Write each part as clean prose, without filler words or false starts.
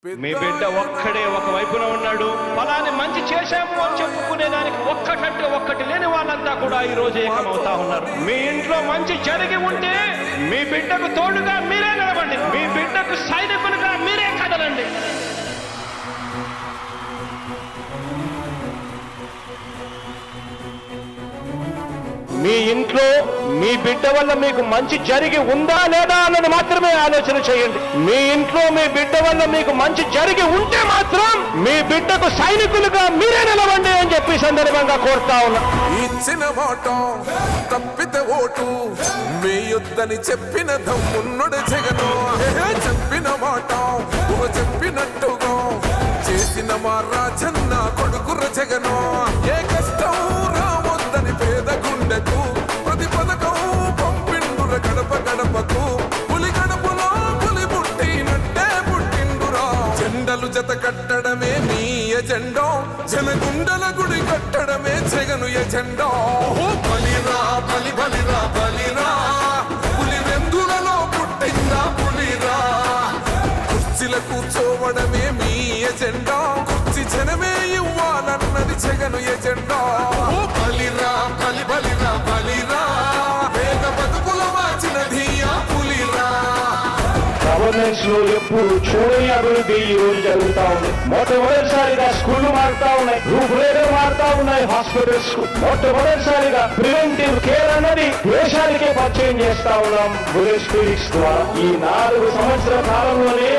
మీ బిడ్డ ఒక్కడే ఒక వైపున ఉన్నాడు. ఫలాన్ని మంచి చేశాము అని చెప్పుకునేదానికి ఒక్కటంటే ఒక్కటి లేని వాళ్ళంతా కూడా ఈ రోజు ఏకమవుతా ఉన్నారు. మీ ఇంట్లో మంచి జరిగి ఉంటే మీ బిడ్డకు తోడుగా మీరే నిలబండి. మీ బిడ్డకు సైనికులుగా మీరే కదలండి. మీ ఇంట్లో మీ బిడ్డ వల్ల మీకు మంచి జరిగి ఉందా లేదా అన్నది మాత్రమే ఆలోచన చేయండి. మీ ఇంట్లో మీ బిడ్డ వల్ల మీకు మంచి జరిగి ఉంటే మాత్రం మీ బిడ్డకు సైనికులుగా మీరే నిలవండి అని చెప్పి సందర్భంగా కోరుతా ఉన్నా. ఇచ్చిన మాట తప్పితే ఓటు వేయొద్దని చెప్పిన దమ్మున్నడు జగను. చెప్పిన మాట చెప్పినట్టుగా చేసిన మా రాజన్న కొడుకుర జగను. ఏ కష్టం రావద్దని పేద గుండెకు ప్రతి పథకం పంపిండుర గడప గడపకు. పులి గడపలో పులి పుట్టినట్టే పుట్టిండురా. జెండలు జత కట్టడమే మీ ఎజెండా, జనగుండల గుడి కట్టడమే జగను ఎజెండా. బలిరా బలి బలిరా బలిరా, పులి వెందులలో పుట్టిందా పులిరా. కుర్చీల కూర్చోవడమే మీ ఎజెండా, కుర్చీ జనమే ఇవ్వాలన్నది జగను ఎజెండా. బలిరా బలి బలిరా బలిరా, పేద బతుకుల మార్చినది ఆ పులిరా. గవర్నెన్స్ లో ఎప్పుడు చూడని అభివృద్ధి ఈ రోజు జరుగుతా ఉంది. మొట్టమొదటిసారిగా స్కూళ్లు మారుతా ఉన్నాయి, రూపురేఖలు మారుతా ఉన్నాయి. హాస్పిటల్స్ మొట్టమొదటిసారిగా ప్రివెంటివ్ కేర్ అన్నది దేశానికే పరిచయం చేస్తా ఉన్నాం బుల్లెట్ క్లినిక్స్ ద్వారా. ఈ 4 సంవత్సరాల కాలంలోనే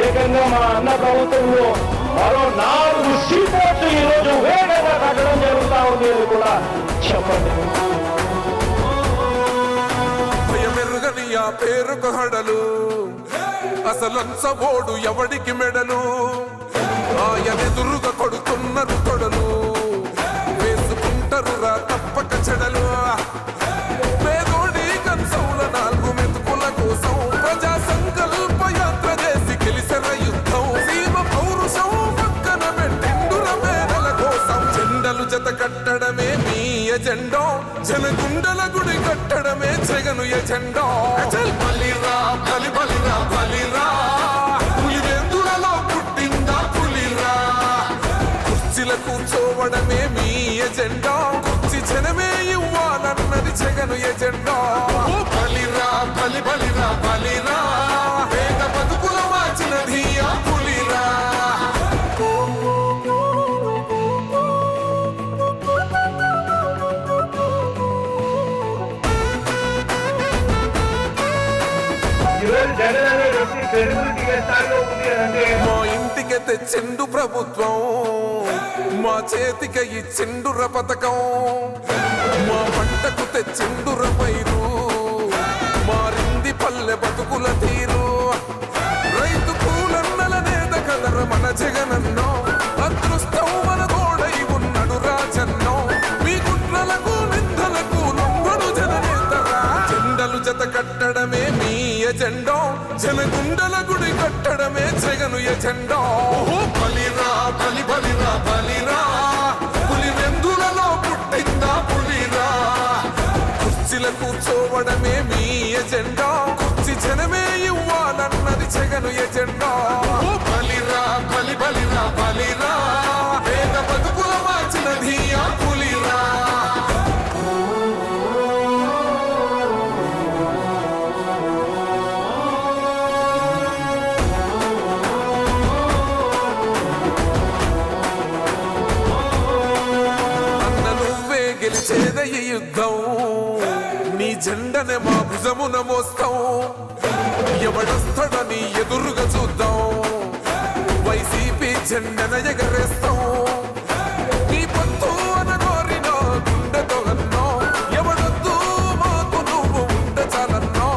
ఏకంగా మా అన్న ప్రభుత్వంలో మరో 4 సీపోర్ట్లు ఈ రోజు వేగంగా కట్టడం జరుగుతా ఉంది అని కూడా చెప్పండి. భయమెరుగని ఆ పేరుకు హడలు, అసలంచబోడు ఎవడికి మెడలు. ఆయనెదురుగా కొడుతున్నారు తొడలు, వేసుకుంటారు రా తప్పక చెడలు. పేదోడి కన్సౌల 4 మెతుకుల కోసం ప్రజా సంకల్ప యాత్ర చేసి గెలిసిన యుద్ధం. సీమ పౌరుషం పక్కన పెట్టిండుర పేదల కోసం. జెండలు జత కట్టడమే మీ ఎజెండా, జనగుండల గుడి కట్టడమే జగను ఎజెండా. బలిరా బలి బలిరా బలిరా, పులి వెందులలో పుట్టిందా పులిరా. కుర్చీల కూర్చోవడమే మీ ఎజెండా, కుర్చీ జనమే ఇవ్వాలన్నది జగను ఎజెండా. బలిరా బలి బలిరా బలిరా, పేద బతుకుల మార్చినది ఆ పులిరా. మా ఇంటికి తెచ్చిండు ప్రభుత్వం, మా చేతికి ఇచ్చిండుర పథకం. మా పంటకు తెచ్చిండుర పైరు, మారింది పల్లె బతుకుల తీరు. రైతు కూలన్నల నేత కలర మన జగనన్నో, అదృష్టం మన తోడై ఉన్నడు రాజన్నో. మీ కుట్రలకు నిందలకు లొంగడు జననేతరా. జెండలు జత కట్టడమే మీ ఎజెండా, జనగుండల గుడి కట్టడమే జగను ఎజెండా. బలిరా బలి బలిరా బలిరా, పులి వెందులలో పుట్టిందా పులిరా. కుర్చీల కూర్చోవడమే మీ ఎజెండా, కుర్చీ జనమే ఇవ్వాలన్నది జగను ఎజెండా. బలిరా బలి బలిరా బలిరా, పేద బతుకుల మార్చినది ఆ పులిరా. గెలిచేద ఈ యుద్ధం, నీ జెండనే మా భుజమున మోస్తాం. ఎవడొస్తాడని ఎదురుగా చూద్దాం, వైసీపీ జెండన ఎగరేస్తాం. నీ పొత్తు అనగోరిన గుండెతో అన్నో, ఎవడొద్దు మాకు నువ్వు ఉండ చాలన్నో.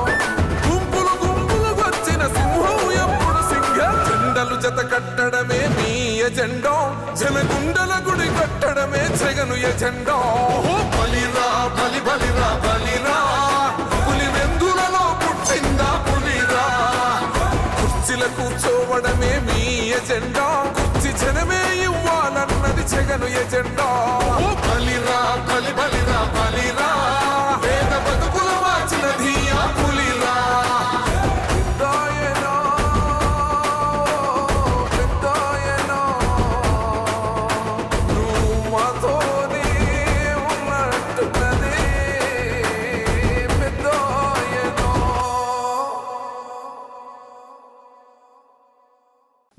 గుంపులు గుంపులు వచ్చిన సింహం ఎప్పుడు సింహం. జెండలు జత కట్టడమే మీ ఎజెండా, జనగుండల గుడి కట్టడమే జగను ఎజెండా. బలిరా బలి బలిరా బలిరా, పులి వెందులలో పుట్టిందా పులిరా. కుర్చీల కూర్చోవడమే మీ ఎజెండా, కుర్చీ జనమే ఇవ్వాలన్నది జగను ఎజెండా. బలిరా బలి బలిరా బలిరా, పేద బతుకుల మార్చినది ఆ పులిరా.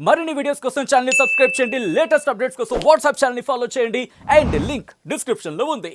మరిన్ని వీడియోస్ కోసం ఛానల్ ని సబ్స్క్రైబ్ చేయండి, లేటెస్ట్ అప్డేట్స్ కోసం వాట్సాప్ ఛానల్ ని ఫాలో చేయండి అండ్ లింక్ డిస్క్రిప్షన్ లో ఉంది.